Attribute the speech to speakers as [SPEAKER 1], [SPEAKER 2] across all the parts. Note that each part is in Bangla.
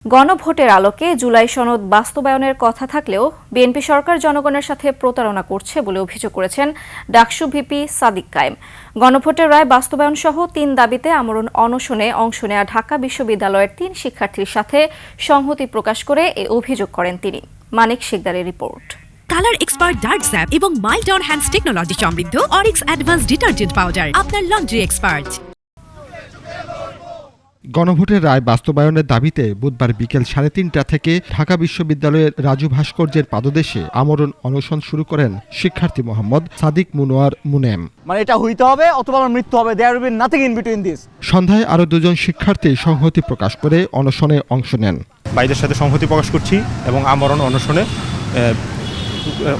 [SPEAKER 1] গণভোটের আলোকে জুলাই সনদ বাস্তবায়নের কথা থাকলেও বিএনপি সরকার জনগণের সাথে প্রতারণা করছে বলে অভিযোগ করেছেন ডাকসু ভিপি সাদিক কায়েম। গণভোটের রায় বাস্তবায়ন সহ ৩ দাবিতে আমরণ অনশনে অংশ নেয়া ঢাকা বিশ্ববিদ্যালয়ের ৩ শিক্ষার্থীর সাথে সংহতি প্রকাশ করে এ অভিযোগ করেন তিনি। মানিক শিকদারের report.
[SPEAKER 2] Colour expert dark sap এবং মাইল্ড অন হ্যান্ডস টেকনোলজি সমৃদ্ধ অরিক্স অ্যাডভান্স ডিটারজেন্ট পাউডার আপনার লন্ড্রি এক্সপার্ট।
[SPEAKER 3] গণভোটের রায় বাস্তবায়নের দাবিতে বুধবার বিকেল 3:30টা থেকে ঢাকা বিশ্ববিদ্যালয়ের রাজু ভাস্কর্যের পাদদেশে আমরণ অনশন শুরু করেন শিক্ষার্থী মোহাম্মদ সাদিক মুনোয়ার মুনেম।
[SPEAKER 4] মানে এটা হইতে হবে অথবা আমার মৃত্যু হবে, there will be nothing in between this.
[SPEAKER 3] সন্ধ্যায় আরও 2 জন শিক্ষার্থী সংহতি প্রকাশ করে অনশনে অংশ নেন।
[SPEAKER 5] ভাইদের সাথে সংহতি প্রকাশ করছি এবং আমরণ অনশনে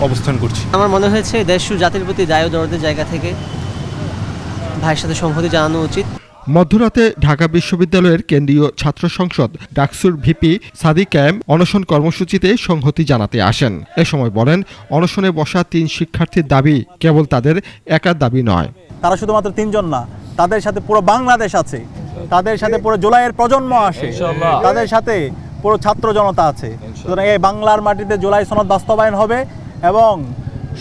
[SPEAKER 5] অবস্থান করছি।
[SPEAKER 6] আমার মনে হয়েছে দেশ ও জাতির প্রতি দায় ও দরদের জায়গা থেকে ভাইয়ের সাথে সংহতি জানানো উচিত।
[SPEAKER 3] মধ্যরাতে ঢাকা বিশ্ববিদ্যালয়ের কেন্দ্রীয় ছাত্র সংসদ ডাকসুর ভিপি সাদিক কায়েম অনশন কর্মসূচিতে সংহতি জানাতে আসেন। এ সময় বলেন, অনশনে বসা 3 শিক্ষার্থীর দাবি কেবল তাদের একার দাবি নয়।
[SPEAKER 4] তারা শুধুমাত্র 3 জন না, তাদের সাথে পুরো বাংলাদেশ আছে, তাদের সাথে পুরো জুলাইয়ের প্রজন্ম আসে, তাদের সাথে পুরো ছাত্র জনতা আছে। সুতরাং এই বাংলার মাটিতে জুলাই সনদ বাস্তবায়ন হবে এবং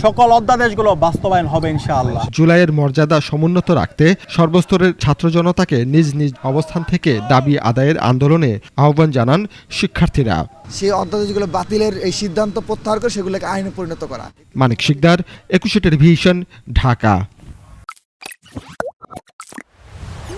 [SPEAKER 4] সকল অধ্যাদেশগুলো বাস্তবায়ন হবে ইনশাআল্লাহ।
[SPEAKER 3] জুলাইয়ের মর্যাদা সমুন্নত রাখতে সর্বস্তরের ছাত্র জনতাকে নিজ নিজ অবস্থান থেকে দাবি আদায়ের আন্দোলনে আহ্বান জানান শিক্ষার্থীরা।
[SPEAKER 7] সেই অধ্যাদেশগুলো বাতিলের এই সিদ্ধান্ত প্রত্যাহার করে সেগুলোকে আইনে পরিণত করা।
[SPEAKER 3] মানিক শিকদার, 21 টেলিভিশন, ঢাকা।